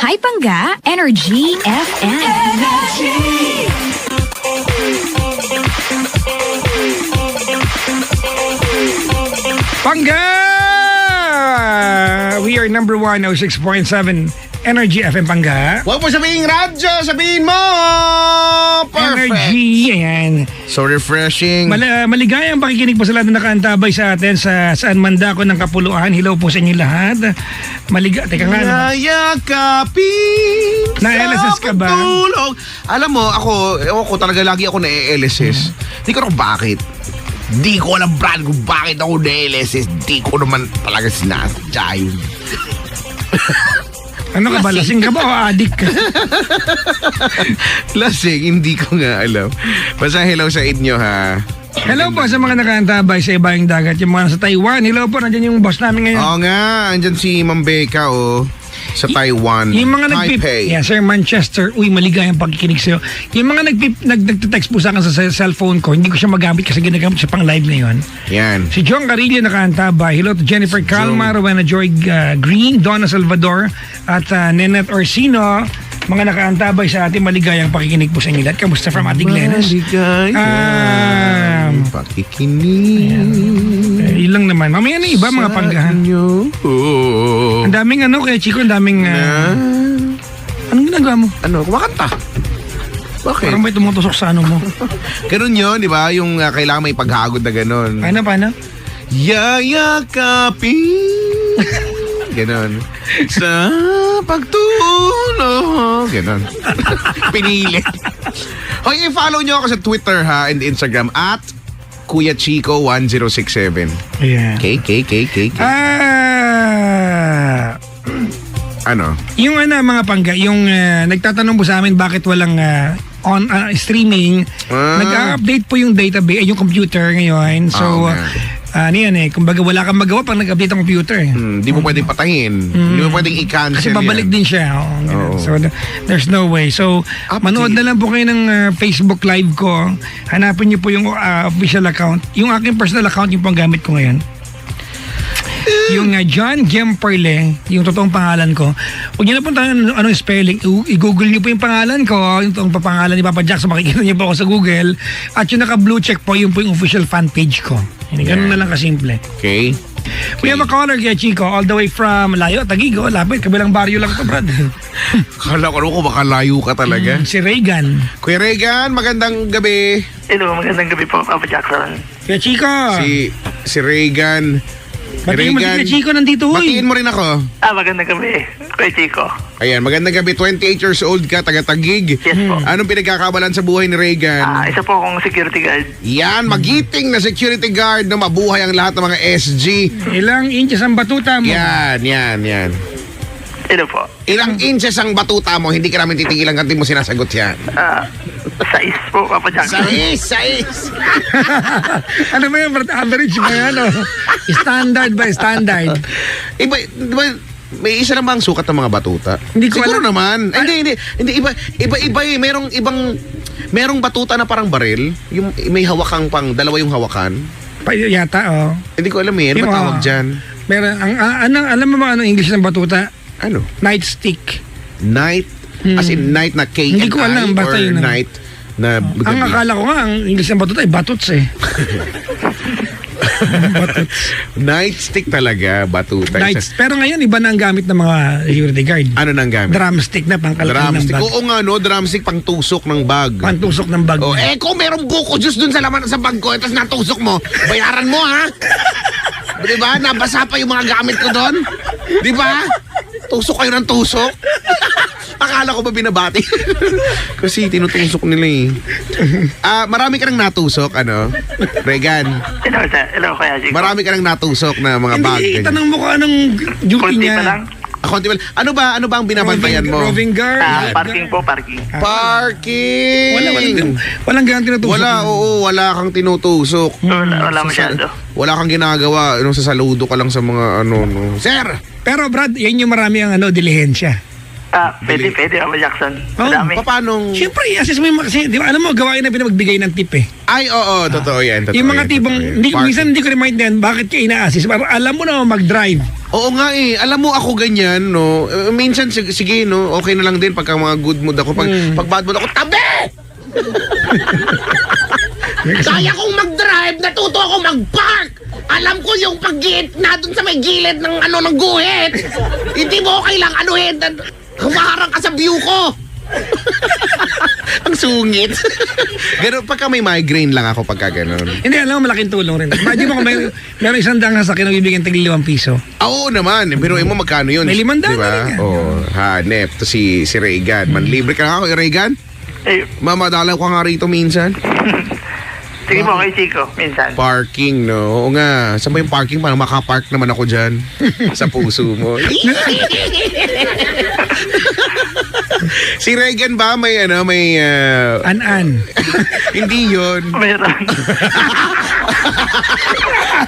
Hi Pangga, Energy FM. Pangga! We are number 106.7 Energy FM Pangga. Huwag mo sabihin radyo, sabihin mo! Perfect! Energy, ayan. So refreshing. Maligayang pakikinig po sa lahat na nakaantabay sa atin sa saan man dako ng kapuluan. Hello po sa inyo lahat. Teka nga. Nayakapin Na-LSS ka ba? pagtulog. Alam mo, ako talaga lagi ako na-LSS. Hindi ko alam bakit. Di ko alam, Brad, kung bakit ako na-LSS. Di ko naman talaga sinasadya yun. Ano ka ba? Lasing ka ba o addict ka? Lasing, hindi ko nga alam. Basta hello sa inyo, ha. Hello po sa mga nakaantabay sa ibaing dagat. Yung mga nasa Taiwan. Hello po, nandiyan yung boss namin ngayon. Oo nga, andyan si Ma'am Becca, sa Taiwan. Yung mga Taipei. Sir Manchester, uy, maligayang pagkikinig sa'yo. Yung mga nagte-text po sa akin sa cellphone ko, hindi ko siya magamit kasi ginagamit siya pang live ngayon. Yan. Si John Carillo nakaantabay. Hello to Jennifer Calma, Rowena Joy Green, Donna Salvador, at Nenette Orsino. Mga nakaantabay sa ating maligayang pakikinig po sa inyo lahat. Kamusta from Ating Lenas? Maligayang pakikinig. Ilang naman. Mamaya na iba mga panggahan. Ang daming kaya Chico, ang daming... anong ginagawa mo? Kumakanta. Bakit? Parang may tumutusok sa ano mo. Ganun yun, di ba? Yung kailangan may paghagod na ganun. Paano? Yayakapin. Ganon. Sa pagtulog. Ganon. Pinilit. Hoy, i-follow nyo ako sa Twitter ha and Instagram at Kuya Chico 1067. Yeah. K. Ano? Yung mga pangga, yung nagtatanong po sa amin bakit walang on streaming, nag-update po yung database, yung computer ngayon. So, kumbaga wala kang magawa pag nag-update ang computer. Hindi mo pwedeng patayin. Hindi mo pwedeng i-cancel kasi babalik din siya. So, there's no way. So, manood na lang po kayo ng Facebook Live ko. Hanapin niyo po yung official account. Yung aking personal account, yung pang gamit ko ngayon. Yung John Gemperle, yung totoong pangalan ko. Huwag niyo na punta anong spelling. I-google niyo po yung pangalan ko, yung totoong pangalan ni Papa Jack. So makikita niyo po ako sa Google. At yung naka-blue check po, yung po yung official fan page ko. Ganun na lang kasimple. Okay. We have a caller kaya Chico, all the way from Layo, Tagigo, lapit, kabilang baryo lang to, Brad. Kala ko baka layo ka talaga. Si Reagan. Kuya Reagan, magandang gabi. Hello, magandang gabi po, Papa Jackson. Kaya Chico. Si Reagan. Batiin mo si Kuya Chico nandito, huy. Batiin mo rin ako. Magandang gabi, Kuya Chico. Ayan, magandang gabi. 28 years old ka, taga-Tagig. Yes po. Anong pinagkakabalan sa buhay ni Reagan? Isa po akong security guard. Yan, magiting na security guard na mabuhay ang lahat ng mga SG. Ilang inches ang batuta mo? Yan. Hello po. Ilang inches ang batuta mo, hindi ka namin titigilan kanti mo sinasagot yan. 6 po, Papa Jackson. Sais. Ano ba yung average ba yan? Standard ba? Standard. Iba, may isa lang ba ang sukat ng mga batuta? Hindi ko siguro alam. naman. Hindi, iba eh. Merong batuta na parang baril. Yung may hawakang dalawa yung hawakan. Yata, Hindi ko alam eh. Ano ba tawag dyan? Meron, alam mo ba anong English ng batuta? Ano? Nightstick. Night? As in night na K-N-I? Hindi ko alam, basta or yun. night na gabi? Ang akala ko nga, ang English ng batuta ay batuts eh. Batuts. Nightstick talaga, batuta. Pero ngayon, iba na ang gamit ng mga security guard. Ano nang gamit? Drumstick na, pangkalaki ng Drumstick. bag. Oo nga no, drumstick pang tusok ng bag. Pantusok ng bag. Oh, kung merong buko juice dun sa laman sa bag ko, tapos natusok mo, bayaran mo ha? Di ba? Nabasa pa yung mga gamit ko doon? Di ba? Tusok kayo ng tusok? Akala ko ba binabati? Kasi tinutusok nila eh. Marami ka nang natusok, Regan? Hello, Kuya Chico. Marami ka nang natusok na mga bag. Hindi, itanong mo kung anong duty Konti niya. pa lang. Ano ba ang binabantayan mo? Roving guard. Parking po, parking. Parking! Walang ganang tinutusok. Wala kang tinutusok. Wala masyado. Wala kang ginagawa. Sa saludo ka lang sa mga Sir! Pero Brad, yan yung marami ang dilihensya. Pwede, Papa Jackson. Oh, Madami. Paano? Siyempre, i-assess mo yung kasi, di ba, alam mo, gawain na pinagbigay ng tip eh. Ay, oo, totoo yan. Totoo Yung mga yan, tipong, totoo yan. hindi, Parking. minsan hindi ko remind yan, bakit ka ina-assist? Para alam mo na mag-drive. Oo nga eh. Alam mo ako ganyan, no? Minsan, sige, no? Okay na lang din pagka mga good mood ako. Pag bad mood ako, tabi! Kaya kong mag-drive, natuto ako mag-park! Alam ko yung pag-git na dun sa may gilid ng ng guhit! Hindi mo okay lang, anuhin! Humaharang ka sa view ko! Ang sungit. Ganun, pagka may migraine lang ako pagka ganun. Hindi, alam mo, malaking tulong rin. Imagine mo kung meron isang dang sasakyan na bibigyan tagli 5 piso. Oo naman, pero mo magkano yun? May 500 diba? na rin yan. Oo, hanep. To si Reagan. Manlibre ka nga ako, Reagan? Eh, Mamadalaw ka nga rito minsan. sige po kay Chico, minsan. Parking, no? Oo nga. Saan ba yung parking? Para makapark naman ako dyan. Sa puso mo. Si Reagan ba may An-an. hindi yun. Meron.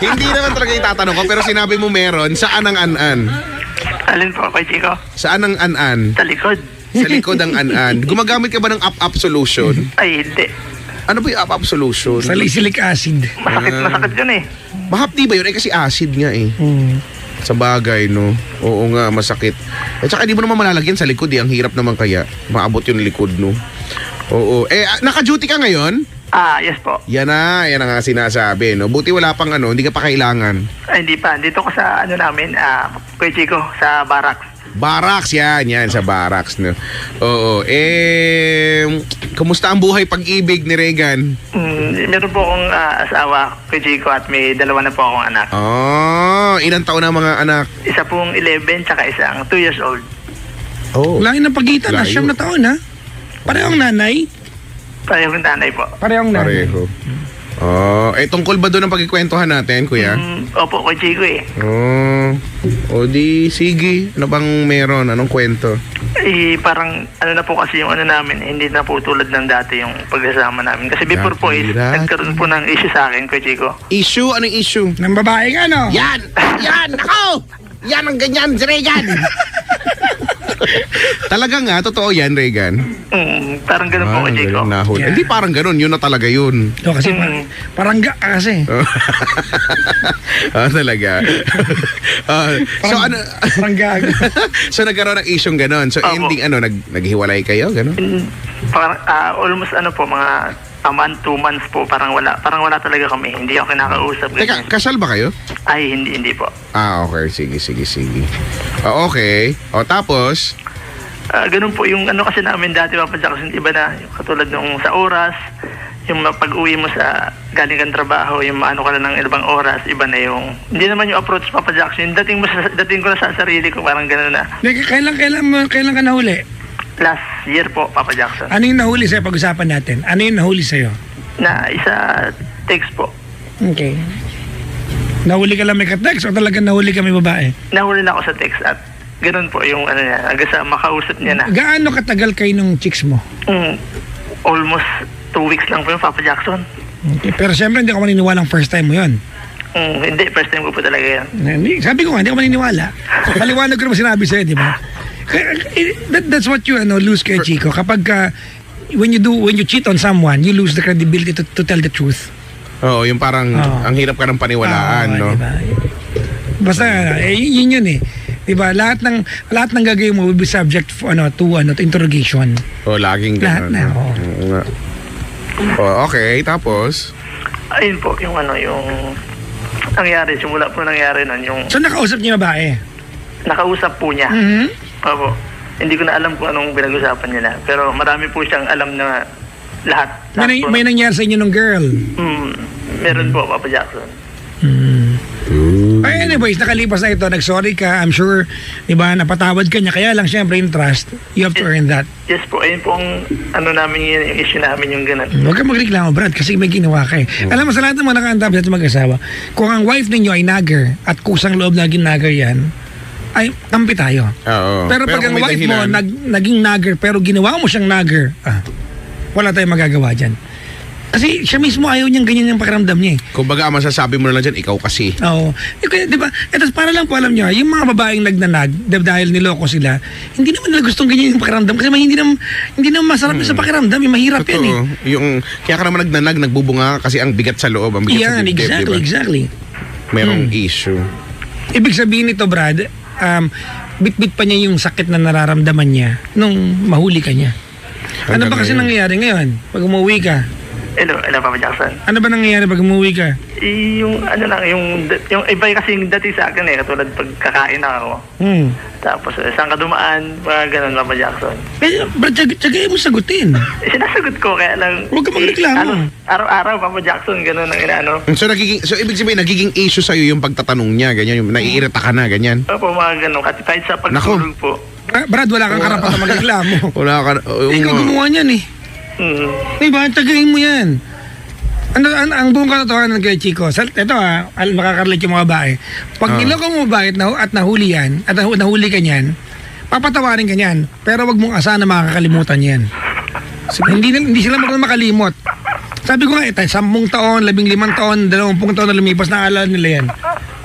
Hindi naman talaga itatanong ko, pero sinabi mo meron. Saan ang an-an? Alin po kay Chico? Saan ang an-an? Sa likod. Sa likod ang an-an. Gumagamit ka ba ng up-up solution? Ay, hindi. Ano ba yung up-up solution? Salicylic acid. Masakit yun eh. Mahapdi ba yun? Eh kasi acid nga eh. Sa bagay, no? Oo nga, masakit. At saka di mo naman malalagyan sa likod eh. Ang hirap naman kaya. Maabot yung likod, no? Oo. Naka-duty ka ngayon? Yes po. Yan na nga sinasabi, no? Buti wala pang hindi ka pa kailangan. Ay, hindi pa. Dito ko sa namin, kay Chico, sa barracks. Barracks, yan, sa barracks, no? Oo. Kumusta ang buhay pag-ibig ni Reagan? Meron po akong asawa kay Chico at may 2 na po akong anak. Ilang taon na mga anak? Isa pong 11 tsaka isang 2 years old. Oh. Layo ng pagitan na, Layo. 9 na taon ha. Parehong nanay. Parehong nanay po. Parehong nanay. Pareho. Tungkol ba doon ang pagkikwentuhan natin, kuya? Opo, kay Chico eh. Di, sige. Ano bang meron? Anong kwento? Parang na po kasi yung namin, hindi na po tulad ng dati yung pagsasama namin. Kasi before po nagkaroon po ng issue sa akin, kay Chico. Issue? Anong issue? Ng babaeng ano? Yan! Ako! Yan ang ganyan si Reagan! Talaga nga, totoo yan, Reagan. Parang ganun po kay Chico. Nahuli. Yeah. Hindi parang ganun, yun na talaga yun. O, kasi parang ga ka kasi. Talaga. So ano, Parang gago. so nagkaroon ng issue ganun. So Opo. ending naghiwalay kayo, ganun? Parang almost mga a month, 2 months po, parang wala talaga kami. Hindi ako kinakausap. Teka, kasal ba kayo? Ay, hindi po. Okay. Sige. Okay. Tapos? Ganun po yung kasi namin dati, Papa Jackson, iba na. Yung katulad nung sa oras, yung pag-uwi mo sa galing kang trabaho, yung ka na ng ibang oras, iba na yung, hindi naman yung approach, Papa Jackson. Dating ko na sa sarili ko, parang ganun na. Kailan ka nahuli? Last year po, Papa Jackson. Ano yung nahuli sa'yo pag-usapan natin? Ano yung nahuli sa'yo? Na isa text po. Okay. Nahuli ka lang may ka-text o talagang nahuli ka may babae? Nahuli na ako sa text at ganun po yung niya, hanggang sa makausap niya na. Gaano katagal kayo nung chicks mo? Almost 2 weeks lang po yung Papa Jackson. Okay. Pero siyempre hindi ako maniniwalang first time mo yun. Hindi, first time ko po talaga yan. Sabi ko nga, hindi ako maniniwala. Paliwanag ko naman sinabi sa'yo, di ba? That's what you lose kay Chico. Kapag when you cheat on someone, you lose the credibility to tell the truth. Oo, yung parang ang hirap ka ng paniwalaan, no? Diba? Basta yun eh. Diba? Lahat ng gagawin mo will be subject to interrogation. Laging Lahat ganun. na, oo. Oo nga. Okay, tapos? Ayun po, yung nangyari, simula po nangyari nun, yung So nakausap niya yung babae? nakausap po niya. Mm-hmm. Opo. Hindi ko na alam kung anong pinag-usapan niya na. Pero marami po siyang alam na lahat. May nangyari sa inyo ng girl? Meron po, Papa Jackson. Ay, anyways, nakalipas na ito, nag-sorry ka, I'm sure, di ba, napatawad ka niya, kaya lang syempre yung trust, you have to earn that. Yes po, ayun po ang namin yun, yung issue namin yung ganun. Huwag kang magreklamo, Brad, kasi may ginawa ka eh. Alam mo, sa lahat ng mga nakaantap sa mag-asawa, kung ang wife ninyo ay nagger at kusang loob naging nagger yan, ay kampi tayo. Oo. Pero pag ang kung may wife mo dahilan, naging nagger pero ginawa mo siyang nagger, wala tayong magagawa dyan. Kasi siya mismo ayaw niyang ganyan yung pakiramdam niya eh. Kumbaga, ang masasabi mo na lang dyan, ikaw kasi. Oo. Di ba? Ito, para lang po alam niyo, yung mga babaeng nagnanag, dahil niloko sila, hindi naman nila gustong ganyan yung pakiramdam kasi hindi naman masarap sa pakiramdam, yung mahirap yan eh. Kaya ka naman nagbubunga kasi ang bigat sa loob, ang bigat sa Yan, dibdib, diba? exactly. Merong issue. Ibig sabihin nito, Brad, bit-bit pa niya yung sakit na nararamdaman niya nung mahuli ka niya. Ano ba kasi nangyayari ngayon pag umuwi ka? Hello, Papa Jackson. Ano ba nangyayari pag umuwi ka? Yung ano lang, yung iba kasi yung dati sa akin katulad pag kakain ako. Tapos saan ka dumaan, mga ganun, Papa Jackson. Eh, Brad, tsagayin mo sagutin. Sinasagot ko, kaya lang... Huwag ka magreklamo. Araw-araw, Papa Jackson, ganun ang inaano. So ibig sabihin, nagiging issue sa'yo yung pagtatanong niya, ganyan, yung naiirita ka na, ganyan. Opo, mga ganun. Kahit sa pagtulog po. Brad, wala kang karapatan magreklamo. Wala ka... Ikaw gumawa niyan eh. Diba, tagayin mo yan. Ang buong katotohanan kay Chico, ito makakarelat yung mga babae. Pag niloko mo babae at nahuli yan, at nahuli ka niyan, papatawarin ka niyan. Pero wag mong asahan na makakalimutan yan. Hindi sila makalimot. Sabi ko nga, 10 taon, 15 taon, 20 taon na lumipas, naalala nila yan.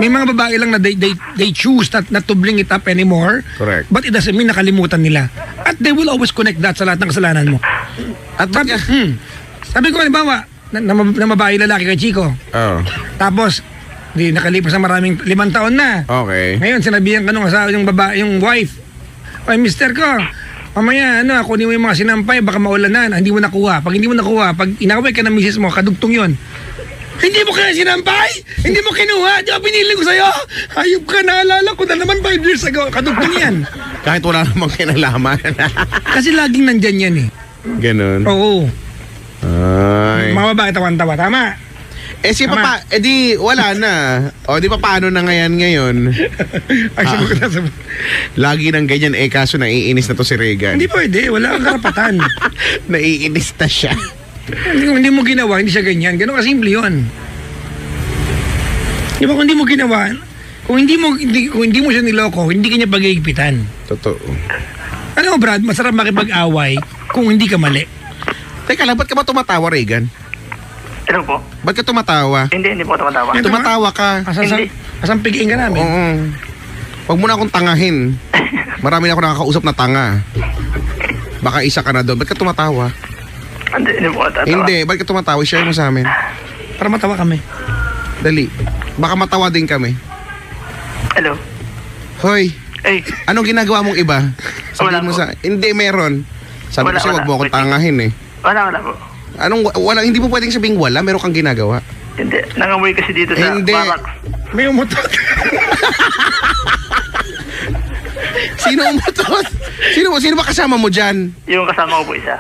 May mga babae lang na they choose not to bring it up anymore. Correct. But it doesn't mean nakalimutan nila. At they will always connect that sa lahat ng kasalanan mo. At sabi ko, halimbawa, na babae lalaki kay Chico. Tapos, nakalipas na maraming 5 taon na. Okay. Ngayon, sinabihan ka nung asawa yung babae, yung wife. Oy, mister ko, mamaya, kunin mo yung mga sinampay, baka maulanan. Hindi mo nakuha. Pag hindi mo nakuha, pag inaway ka ng misis mo, kadugtong yun. Hindi mo kaya sinampay? Hindi mo kinuha? Di ba pinili ko sa'yo? Hayop ka, naalala ko na naman 5 years ago. Kadugtong yan. Kahit wala namang kinalaman. Kasi laging nandyan yan eh. Ganun. Oo. Ay. Mga babae tawan-tawa. Tama. Si Papa, di wala na. O di pa paano na ngayon? Ay, sabi ko na sabi. Lagi nang ganyan kaso naiinis na to si Regan. Hindi pwede. Wala kang karapatan. Naiinis na siya. Hindi mo ginawa, hindi siya ganyan. Ganun kasimple yun. Di ba kung hindi mo ginawa, kung hindi mo siya niloko, hindi ka niya pag-iigpitan. Totoo. Alam mo, Brad, masarap makipag-away kung hindi ka mali. Teka lang, ba't ka ba tumatawa, Regan? Hello po? Ba't ka tumatawa? Hindi po tumatawa. Tumatawa ka. Asampigiin ka namin. Oo. Huwag mo na akong tangahin. Marami na ako nakakausap na tanga. Baka isa ka na doon. Ba't ka tumatawa? Hindi po tatawa. Hindi, ba't ka tumatawa? Share mo sa amin. Para matawa kami. Dali. Baka matawa din kami. Hello? Hoy, Eh, anong ginagawa mong iba? Wala Sabihin mo po. Hindi, meron. Sabi ko Wala, sa'yo, huwag mo akong wait. tangahin eh. wala po. Wala, hindi mo pwedeng sabing wala, meron kang ginagawa. Hindi, nangamoy kasi dito sa Hindi. barak. May umutot. Sino umutot? Sino ba kasama mo dyan? Yung kasama ko po isa.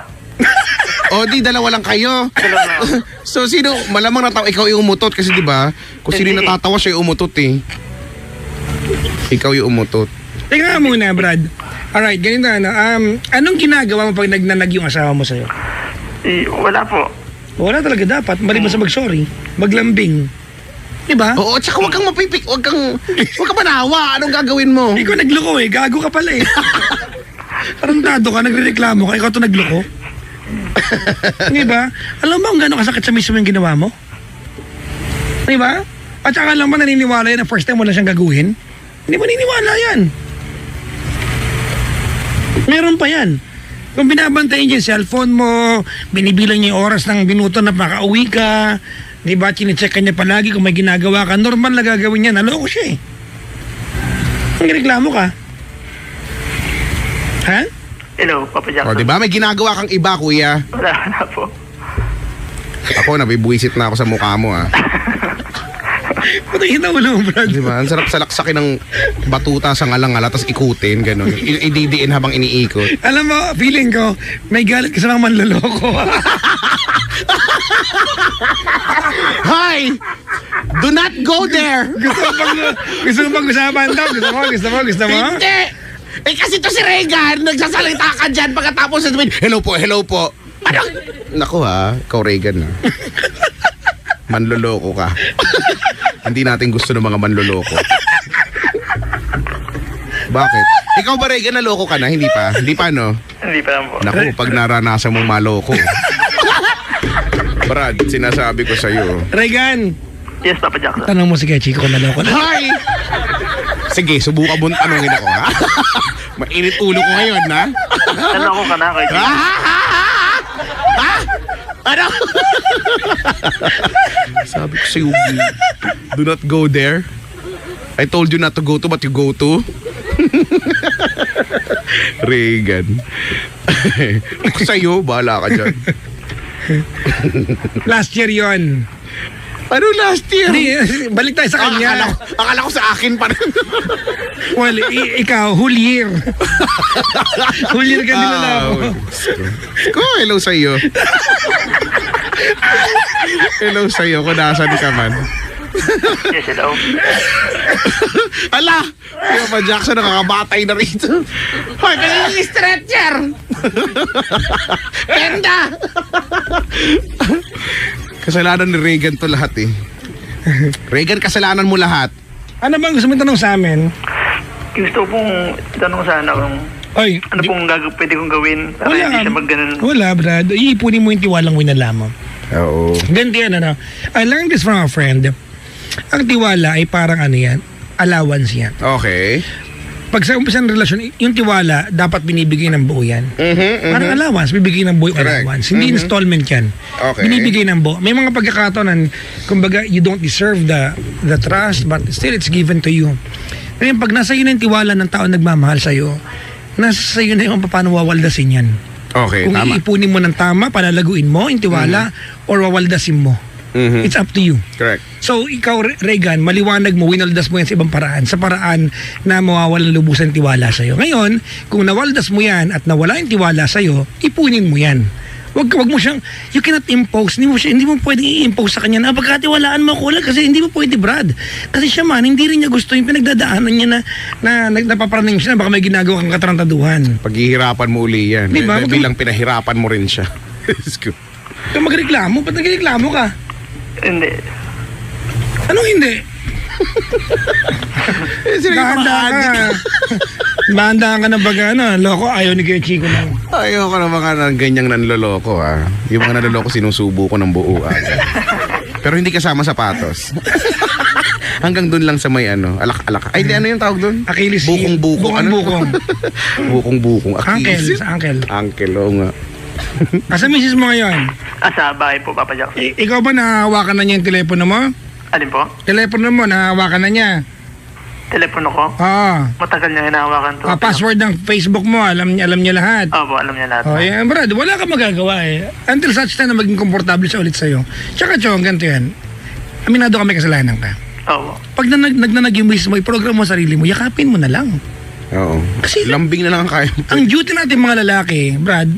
O di, dalawa lang kayo. Dalawa lang ako. So, sino, malamang natawa, ikaw yung umutot kasi di ba? Kung sino yung Hindi. natatawa, siya yung umutot eh. Ikaw yung umutot. Teka nga muna, Brad. Alright, ganito anong ginagawa mo pag nagnanag yung asawa mo sa'yo? Wala po. Wala talaga dapat. Maliban sa mag-sorry. Maglambing. Diba? Oo, tsaka huwag kang mapipik, huwag ka manawa. Anong gagawin mo? Ikaw nagloko eh. Gago ka pala eh. Tarantado ka, nagre-reklamo ka. Ikaw to nagloko. Diba? Alam mo kung gano'ng kasakit sa mismo yung ginawa mo? Diba? At saka alam mo, naniniwala yan na first time mo lang siyang gaguhin? Hindi mo naniniwala yan. Meron pa yan. Kung binabantayin niya yung cellphone mo, binibilang niya yung oras ng minuto na makauwi ka, di ba, chinecheck ka niya palagi kung may ginagawa ka, normal na gagawin niya, naloko siya eh. Ang reklamo ka. Ha? Hello, Papa O, Jackson. di ba? May ginagawa kang iba, kuya. Wala po. Ako, nabibuisit na ako sa mukha mo, ah. Patay na ulo mo, Brad. Di ba? Ang sarap salaksakin ng batuta sa ngalangala, tapos ikutin, gano'n. Ididiin habang iniikot. Alam mo, feeling ko, may galit ka sa mga manloloko. Hi! Do not go there! Gusto mo bang usapan daw? Gusto mo? Hindi! Eh kasi to si Regan, nagsasalita ka dyan pagkatapos sabihin, hello po. Naku ha, ikaw Regan ha. Manloloko ka. Hindi natin gusto ng mga manloloko. Bakit? Ikaw ba Regan, naloko ka na? Hindi pa? Hindi pa no? Hindi pa lang po. Naku, pag naranasan mong maloko. Brad, sinasabi ko sa'yo. Regan, Yes, Papa Jackson. tanong mo si Kuya Chico kung naloko na. Hi! Sige, subukan mo tanongin ako, ha? Mainit ulo ko ngayon, ha? Naloko ka na, Kuya Chico. Ha? Ano? Sabi ko sa'yo, do not go there. I told you not to go to, but you go to. Regan. Ako sa'yo, bahala ka dyan. Last year yon. Ano last year? Hindi, balik tayo sa kanya. Akala ko sa akin pa rin. Well, ikaw, whole year. Whole year ka din naloko. Ko, hello sa'yo. Hello sa'yo kung nasan ka man. Yes, hello. Ala! Yung pa Jackson nakakabatay na rito. Hoy, kaya yung stretcher! Penda! Kasalanan ni Regan to lahat eh. Regan, kasalanan mo lahat. Ano bang gusto mo tanong sa amin? Gusto pong tanong sana kung Oy, ano pong pwede kong gawin para hindi siya mag-ganon. Wala, Brad. Iipunin mo yung tiwalang winala mo. Oo. Ganito yan, ano. I learned this from a friend. Ang tiwala ay parang ano yan, allowance yan. Okay. Pag sa umpisa ng relasyon, yung tiwala, dapat binibigay ng buo yan. Parang allowance, bibigay ng buo yung Correct. allowance. Hindi installment yan. Okay. Binibigay ng buo. May mga pagkakataon na, kumbaga, you don't deserve the trust, but still it's given to you. Ngayon, pag nasa iyo na yung tiwala ng tao nagmamahal sa'yo, nasa sa'yo na yung paano wawaldasin yan. Okay, Kung tama. iipunin mo ng tama, palalaguin mo yung tiwala, or wawaldasin mo. It's up to you. Correct. So, ikaw, Regan, maliwanag mo, winaldas mo yan sa ibang paraan. Sa paraan na mawawalan lubusan tiwala sa'yo. Ngayon, kung nawaldas mo yan at nawala yung tiwala sa'yo, ipunin mo yan. Wag mo siyang, you cannot impose. Hindi mo pwedeng i-impose sa kanya na pagkatiwalaan mo ko lang kasi hindi mo pwede, Brad. Kasi siya man, hindi rin niya gusto yung pinagdadaanan niya na napaparaning siya na baka may ginagawa kang katarantaduhan. Paghihirapan mo uli yan. Diba? Bilang pinahirapan mo rin siya. Kung magreklamo, ba't nagreklamo ka? Hindi. Anong hindi? Dahan-dahan ka. Dahan-dahan ka na baga, loko, ayaw ni Kuya Chico lang. Ayoko na mga ng ganyang nanloloko, ha. Yung mga nanloloko sinusubo ko ng buo, Pero hindi kasama sapatos. Hanggang dun lang sa may alak-alak. Ay, di ano yung tawag dun? Achilles heel. Bukong-bukong. Bukong-bukong. Bukong-bukong. Uncle, sa uncle. Uncle, oo nga. Asa misis mo ngayon? Sa bahay po, Papa Jackson. Ikaw ba nahahawakan na niya yung telepono mo? Alin po? Telepono mo, nahahawakan na niya. Telepono ko? Oo. Matagal niya hinahawakan to. Password ng Facebook mo, alam niya lahat. Opo, alam niya lahat. Oh, yan, Brad, wala kang magagawa eh. Until such time na maging komportable siya ulit sa'yo. Tsaka, Chong, ganito yan. Aminado kami kasalanan ka. Opo. Pag nagnanag yung misis mo, i-program mo sarili mo, yakapin mo na lang. Oo. Kasi- lambing na lang ang kaya. Ang duty natin mga lalaki, Brad,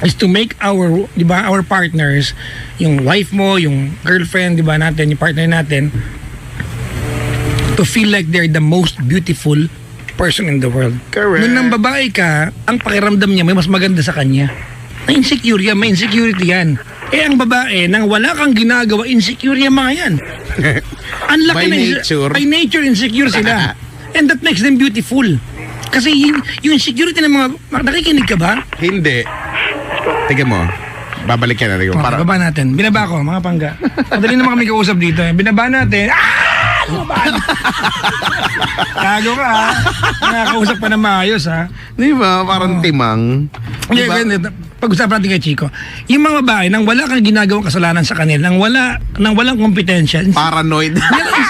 is to make our, di ba, our partners, yung wife mo, yung girlfriend, di ba, natin, yung partner natin, to feel like they're the most beautiful person in the world. Correct. Nung nang babae ka, ang pakiramdam niya may mas maganda sa kanya. Na-insecure yan, may insecurity yan. Eh, ang babae, nang wala kang ginagawa, insecure yan mga yan. Ang laki By na nature. By nature, insecure sila. And that makes them beautiful. Kasi yung insecurity ng mga, nakikinig ka ba? Hindi. Tignan mo. Babalik yan natin. Para baba natin. Binaba ko, mga pangga. Madali naman kami kausap dito. Binaba natin. Tago ka, ha? Nakakausap pa na maayos, ha? Di ba? Parang timang. Di ba? Pag-usapan natin kay Chico. Yung mga babae, nang wala kang ginagawang kasalanan sa kanila, nang walang kompetensya, Paranoid.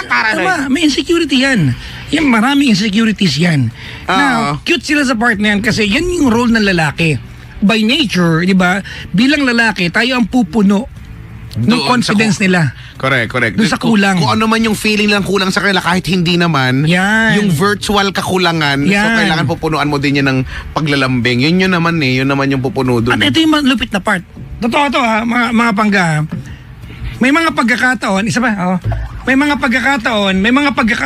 Tama, may insecurity yan. Yan, maraming insecurities yan. Now, cute sila sa part na yan kasi yan yung role ng lalaki. By nature, di ba, bilang lalaki, tayo ang pupuno ng Doon confidence nila. Correct. Doon sa kulang. Kung ano man yung feeling lang kulang sa kanila kahit hindi naman, Yan. yung virtual kakulangan, so Yan. kailangan pupunuan mo din yan ng paglalambing. Yun naman yung pupuno doon. At ito yung malupit na part. Totoo to, ha, mga pangga. May mga pagkakataon, isa pa, may mga pagkakataon,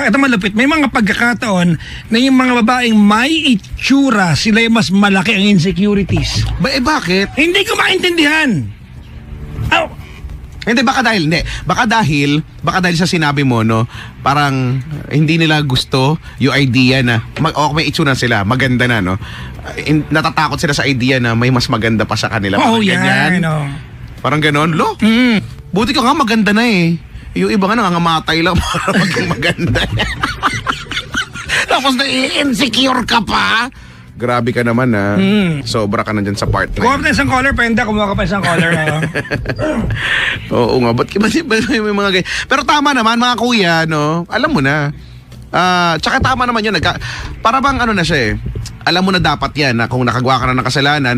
ito malupit, may mga pagkakataon na yung mga babaeng may itsura, sila yung mas malaki ang insecurities. Bakit? Hindi ko maintindihan. Hindi, baka dahil sa sinabi mo, no, parang hindi nila gusto yung idea na, may itsura sila, maganda na, no. Natatakot sila sa idea na may mas maganda pa sa kanila. Oo, Parang ganyan. yan. Parang ganon, lo? Buti ka nga maganda na eh. Yung iba nga nangangamatay lang para maging maganda. Tapos na-insecure ka pa. Grabe ka naman ha. Sobra ka na dyan sa part na Kuha yun. ka na isang color, Penda. Kumuha ka pa isang color. Oo nga, ba't may mga ganyan? Pero tama naman mga kuya, no? Alam mo na. Tsaka tama naman yun. Para bang ano na siya eh. Alam mo na dapat yan na kung nakagawa ka na ng kasalanan,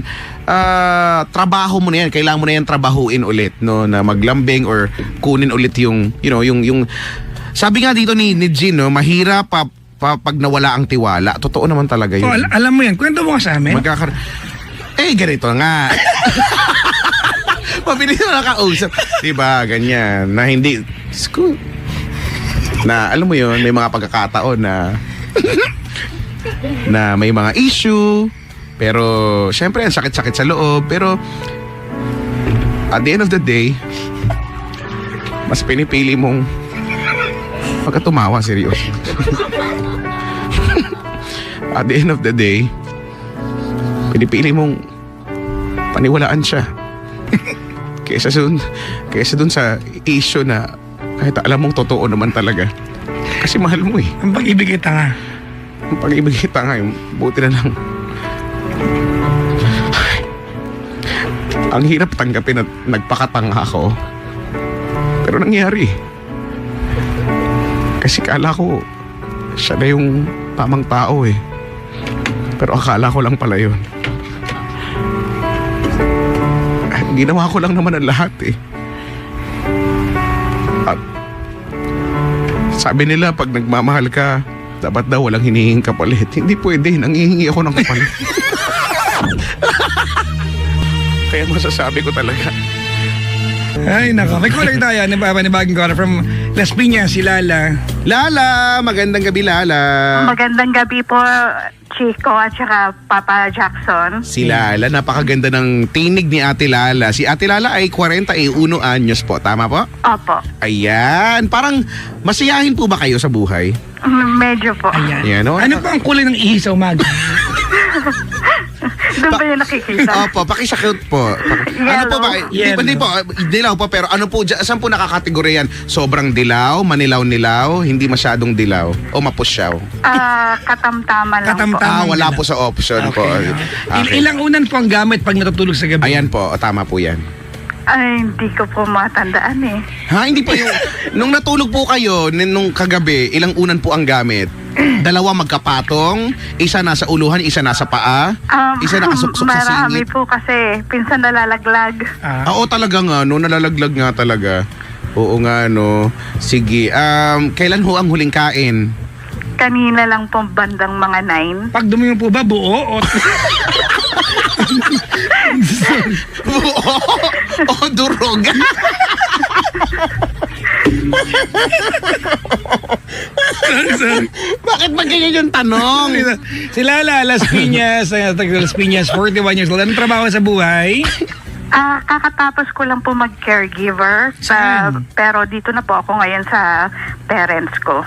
trabaho mo na yan. Kailangan mo na yan trabahuin ulit, no? Na maglambing or kunin ulit yung, you know, yung sabi nga dito ni Jean, no? Mahirap pag nawala ang tiwala. Totoo naman talaga yun. Alam mo yan. Kwento mo ka sa amin. Ganito nga. Mabilis mo nakausap. Diba, ganyan. Na hindi, na alam mo yun, may mga pagkakataon na na may mga issue, pero syempre ang sakit-sakit sa loob, pero at the end of the day, mas pinipili mong pagka tumawa, seryoso. At the end of the day, pinipili mong paniwalaan siya. Kaysa dun sa issue na kahit alam mong totoo naman talaga. Kasi mahal mo eh. Ang pag-ibig kita nga. Ang pag-ibig kita nga, yung buti na lang. Ay, ang hirap tanggapin at nagpakatanga ako. Pero nangyari. Kasi kala ko, siya na yung tamang tao eh. Pero akala ko lang pala yun. Ginawa ko lang naman ang lahat eh. At sabi nila pag nagmamahal ka, dapat daw walang hinihinging kapalit. Hindi pwede, nanghihingi ako ng kapalit. Kaya masasabi ko talaga. Ay, nako. May kulay tayo. Panibagong caller from Las Piñas, si Lala. Lala! Magandang gabi, Lala. Magandang gabi po, Chico at saka Papa Jackson. Si Lala, napakaganda ng tinig ni Ate Lala. Si Ate Lala ay 41 anyos po, tama po? Opo. Ayan, parang masiyahin po ba kayo sa buhay? Medyo po. Ayan. Ayan, no? Ano pa ang kulay ng ihi sa umaga? Doon ba yung nakikita? Opo, pakisakot po. Ano po ba? Yellow. Hindi po, dilaw po, pero ano po, saan po nakakategorya yan? Sobrang dilaw, manilaw-nilaw, hindi masyadong dilaw, o mapusyaw? Katamtaman lang po. Katamtaman. Wala lang. po sa option po. Okay. Okay. Ilang unan po ang gamit pag natutulog sa gabi? Ayan po, tama po yan. Ay, hindi ko po matandaan eh. Ha, hindi po yung, nung natulog po kayo, nung kagabi, ilang unan po ang gamit? Dalawa magkapatong, isa nasa uluhan, isa nasa paa, isa nakasuksok sa Marami singit. po kasi. Pinsan nalalaglag. Oo, talaga nga, no, nalalaglag nga talaga. Oo nga, no. Sige, kailan ho ang huling kain? Kanina lang po bandang mga 9. Pag dumi mo po ba, buo? O... O durog. Sorry. Bakit ba ganyan yung tanong? Si Lala, Las Piñas, Las Piñas, 41 years old. Anong trabaho sa buhay? Kakatapos ko lang po mag-caregiver. Saan? Pero dito na po ako ngayon sa parents ko.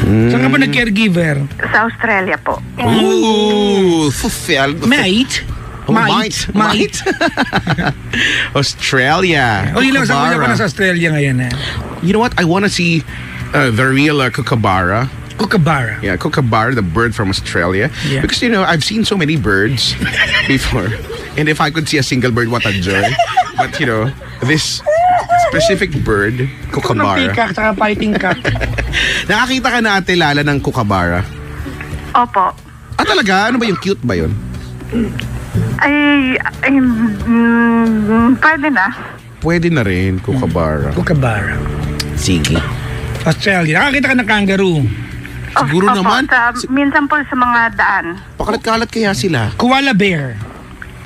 Saan ka ba nag-caregiver? Sa Australia po. Ooh, fulfilled. Mate? Oh, mate. Australia. O yun lang, sa Kookaburra. pa na sa Australia ngayon. You know what? I wanna see the real kookaburra. Kookaburra. Yeah, kookaburra, the bird from Australia. Yeah. Because, you know, I've seen so many birds before. And if I could see a single bird, what a joy. But, you know, this specific bird, Ng kookaburra. peacock, saka fighting cock. Nakakita ka na, Ate Lala, ng kookaburra? Opo. Talaga? Ano ba yung cute ba yun? Pwede na. Pwede na rin, kookaburra. Kookaburra. Sige. Australia. Nakakita ka ng kangaroo. Siguro Opo, naman. minsan po sa mga daan. Pakalat-kalat kaya sila. Koala bear.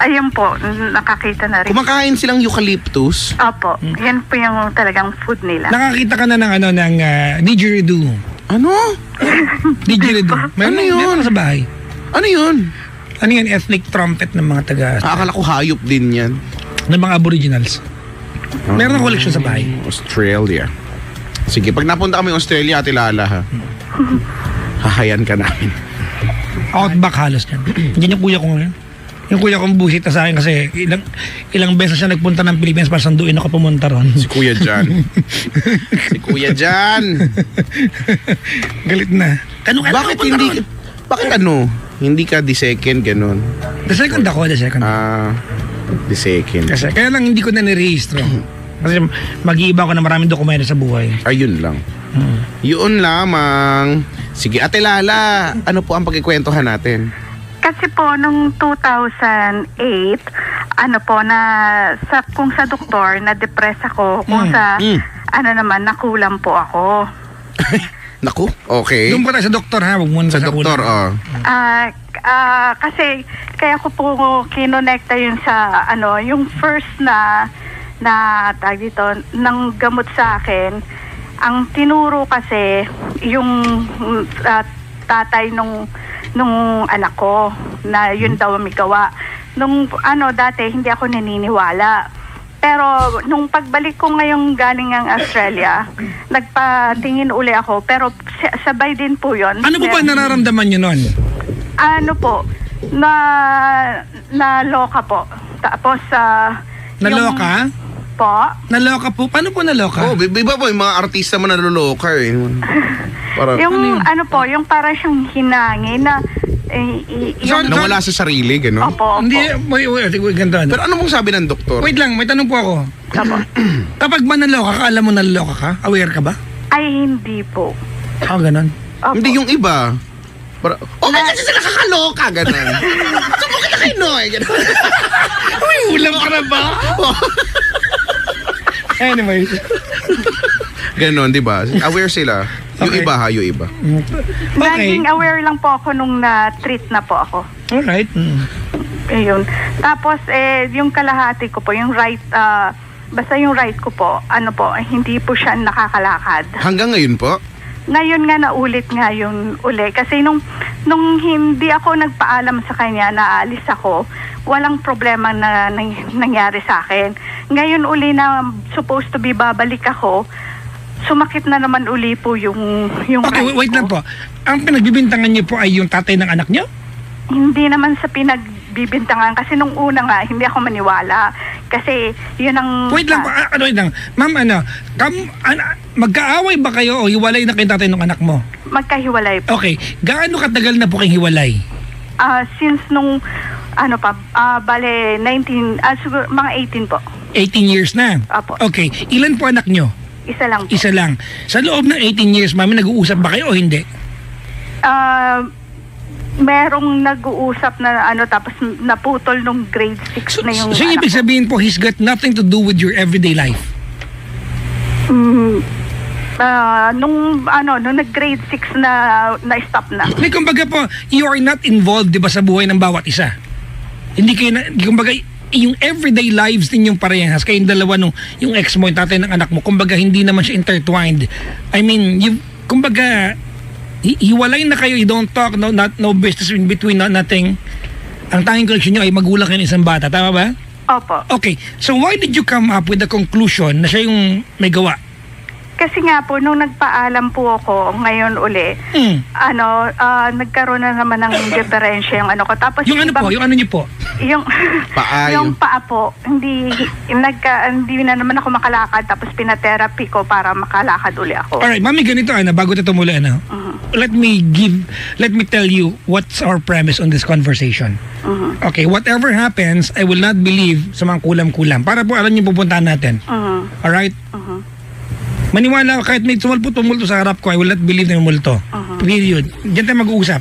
Ayun po, nakakita na rin. Kumakain silang eucalyptus. Opo, yan po yung talagang food nila. Nakakita ka na ng didgeridoo. Ano? Didgeridoo. Ano yun? Meron sa bahay. Ano yun? Ano yan? Ethnic trumpet ng mga taga... Akala ko hayop din yan. ng mga aboriginals. Meron ng collection sa bahay. Australia. Sige, pag napunta kami Australia, Ate Lala, ha? Hahayan ka namin. Outback halos yan. Yan yung kuya ko ngayon. Yung kuya kong busit na sa akin kasi ilang beses siya nagpunta ng Pilipinas para sanduin ako pumunta ron. Si Kuya Jan. Si Kuya Jan. Galit na. Bakit hindi... Bakit ano? Hindi ka the second, ganun? The second ako, the second. The second. Kasi, kaya lang hindi ko na nirehistro. Kasi mag-iiba ako na maraming dokumento sa buhay. Ayun lang. Yun lamang. Sige, Ate Lala, ano po ang pagkikwentuhan natin? Kasi po, nung 2008, ano po, kung sa doktor, na-depress ako. Kung naman, nakulam po ako. Naku, okay. Doon pa tayo sa doktor ha, huwag muna Sa doktor, Kasi, kaya ko po kinonekta yun sa, yung first na tag dito, ng gamot sa akin. Ang tinuro kasi, yung tatay nung anak ko na yun daw may gawa. Nung dati hindi ako naniniwala. Pero nung pagbalik ko ngayong galing ang Australia, nagpatingin uli ako pero sabay din po yun. Ano po ba nararamdaman nyo nun? Ano po? Naloka po. Tapos Naloka? Po? Naloka po? Paano po naloka? Iba po, yung mga artista mo naloloka eh. Para, yung yung parang siyang hinangin na nawala sa sarili, gano'n? Opo. Hindi, wait, ganito. Pero ano mong sabi ng doktor? Wait lang, may tanong po ako. Opo. Kapag ba naloka ka, alam mo naloka ka? Aware ka ba? Ay, hindi po. Ganon. Opo. Hindi yung iba. Para, kasi sila kakaloka, gano'n. Subukin na kayo, Noy, gano'n. May ulam ka na ba? Anyway. Gano'n, di ba? Aware sila. Yung Okay. iba ha, yung iba. Okay. Naging aware lang po ako nung na-treat na po ako. Alright. Ayun. Tapos, yung kalahati ko po, yung right, basta yung right ko po, hindi po siya nakakalakad. Hanggang ngayon po? Ngayon nga naulit nga yun uli. Kasi nung hindi ako nagpaalam sa kanya na aalis ako, walang problema na nangyari sa akin. Ngayon uli na supposed to be babalik ako, sumakit na naman uli po yung Okay, right wait ko. lang po. Ang pinagbibintangan niyo po ay yung tatay ng anak niyo? Hindi naman sa pinagbibintangan kasi nung una nga hindi ako maniwala kasi yun ang Wait lang po. Wait lang. Ma'am, magkaaway ba kayo o hiwalay na kayo tatay ng anak mo? magkahiwalay po. Okay. Gaano katagal na po kayong hiwalay? Since nung bale 19 siguro mga 18 po. 18 years na? Apo. Okay. Ilan po anak niyo? Isa lang po. Isa lang. Sa loob ng 18 years, mami, nag-uusap ba kayo o hindi? Merong nag-uusap na tapos naputol nung grade 6 na yung So anak ibig ko. sabihin po, he's got nothing to do with your everyday life? Nung nag-grade 6 na stop na. May kumbaga po, you are not involved, di ba, sa buhay ng bawat isa? Hindi kayo kumbaga, yung everyday lives ninyong parehas, kayong dalawa yung ex mo, yung tatay ng anak mo, kumbaga hindi naman siya intertwined. I mean, kumbaga, hiwalay na kayo, you don't talk, no business in between, nothing. Ang tanging connection nyo ay magulang kayo ng isang bata, tama ba? Opo. Okay, so why did you come up with the conclusion na siya yung may gawa? Kasi nga po, nung nagpaalam po ako ngayon uli, nagkaroon na naman ng diferensya yung ko. Tapos Yung ano po? Yung ano niyo po? Yung Paa, yung paa po, hindi na naman ako makalakad, tapos pinatherapy ko para makalakad uli ako. Alright, mami, ganito, bago ito muli, let me tell you what's our premise on this conversation. Okay, whatever happens, I will not believe sa mga kulam-kulam. Para po alam niyo pupuntahan natin. Alright? Maniwala, kahit may tumulto sa harap ko, I will not believe na yung multo. Period. Diyan tayo mag-uusap.